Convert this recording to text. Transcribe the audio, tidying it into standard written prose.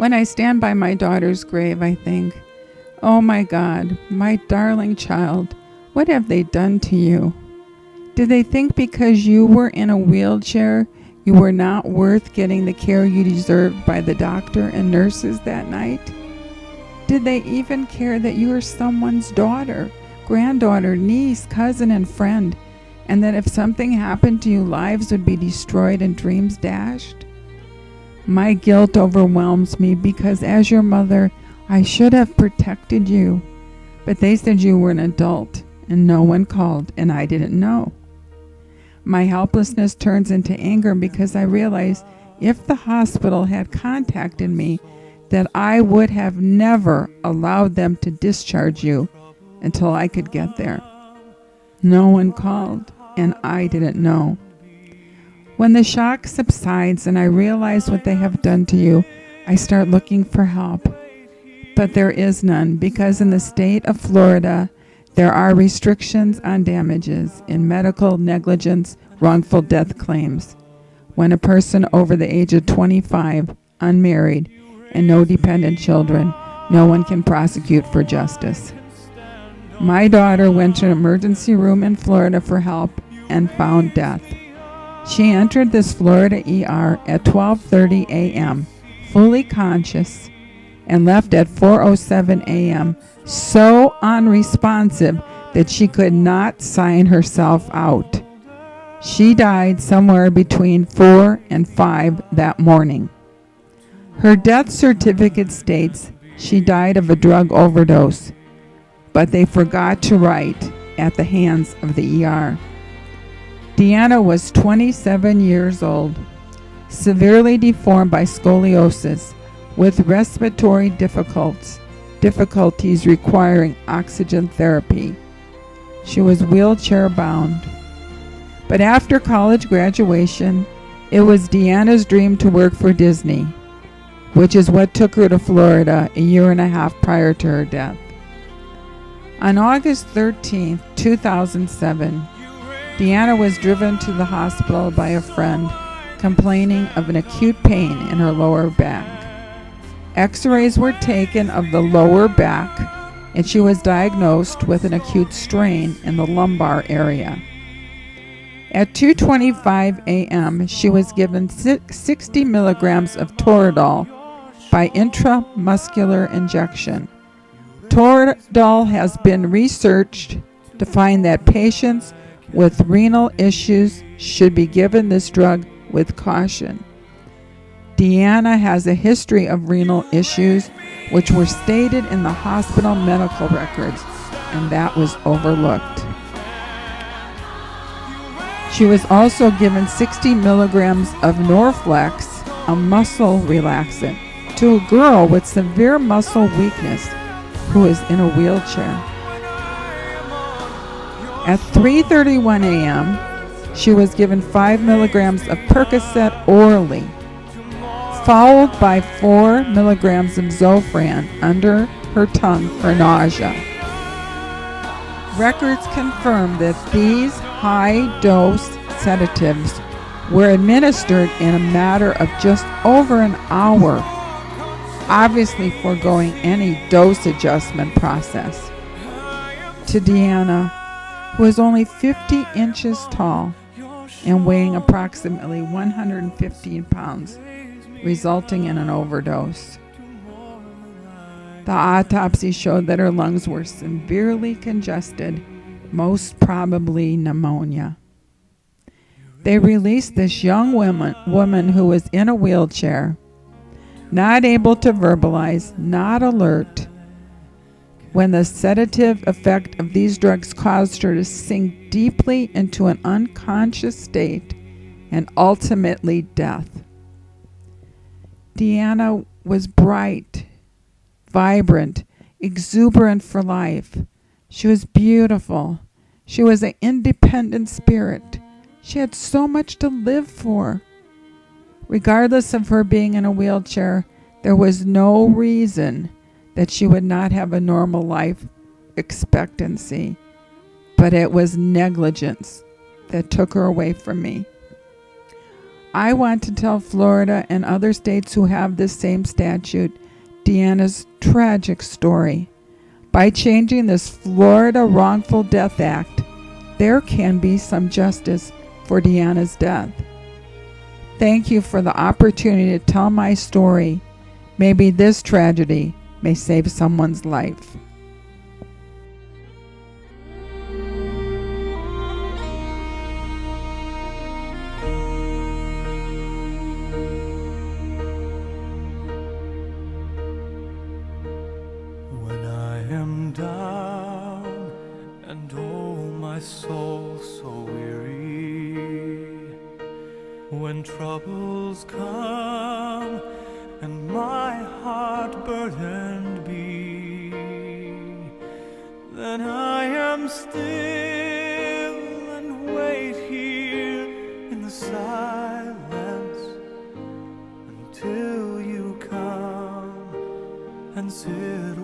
When I stand by my daughter's grave, I think, oh my God, my darling child, what have they done to you? Did they think because you were in a wheelchair, you were not worth getting the care you deserved by the doctor and nurses that night? Did they even care that you were someone's daughter, granddaughter, niece, cousin, and friend, and that if something happened to you, lives would be destroyed and dreams dashed? My guilt overwhelms me because as your mother, I should have protected you. But they said you were an adult and no one called and I didn't know. My helplessness turns into anger because I realize if the hospital had contacted me, that I would have never allowed them to discharge you until I could get there. No one called and I didn't know. When the shock subsides and I realize what they have done to you, I start looking for help. But there is none because in the state of Florida, there are restrictions on damages in medical negligence, wrongful death claims. When a person over the age of 25, unmarried, and no dependent children, no one can prosecute for justice. My daughter went to an emergency room in Florida for help and found death. She entered this Florida ER at 12:30 a.m., fully conscious, and left at 4:07 a.m., so unresponsive that she could not sign herself out. She died somewhere between 4 and 5 that morning. Her death certificate states she died of a drug overdose, but they forgot to write at the hands of the ER. Deanna was 27 years old, severely deformed by scoliosis, with respiratory difficulties requiring oxygen therapy. She was wheelchair bound. But after college graduation, it was Deanna's dream to work for Disney, which is what took her to Florida a year and a half prior to her death. On August 13, 2007, Deanna was driven to the hospital by a friend complaining of an acute pain in her lower back. X-rays were taken of the lower back, and she was diagnosed with an acute strain in the lumbar area. At 2:25 a.m., she was given 60 milligrams of Toradol by intramuscular injection. Toradol has been researched to find that patients with renal issues should be given this drug with caution. Deanna has a history of renal issues which were stated in the hospital medical records, and that was overlooked. She was also given 60 milligrams of Norflex, a muscle relaxant, to a girl with severe muscle weakness who is in a wheelchair. At 3:31 a.m., she was given 5 milligrams of Percocet orally, followed by 4 milligrams of Zofran under her tongue for nausea. Records confirm that these high-dose sedatives were administered in a matter of just over an hour, obviously foregoing any dose adjustment process. To Deanna, who is only 50 inches tall and weighing approximately 115 pounds, resulting in an overdose. The autopsy showed that her lungs were severely congested, most probably pneumonia. They released this young woman who was in a wheelchair, not able to verbalize, not alert, when the sedative effect of these drugs caused her to sink deeply into an unconscious state and ultimately death. Deanna was bright, vibrant, exuberant for life. She was beautiful. She was an independent spirit. She had so much to live for. Regardless of her being in a wheelchair, there was no reason that she would not have a normal life expectancy, but it was negligence that took her away from me. I want to tell Florida and other states who have this same statute Deanna's tragic story. By changing this Florida Wrongful Death Act, there can be some justice for Deanna's death. Thank you for the opportunity to tell my story. Maybe this tragedy may save someone's life. When I am down and oh my soul so weary, when troubles come and my heart burdened be, then I am still and wait here in the silence until you come and sit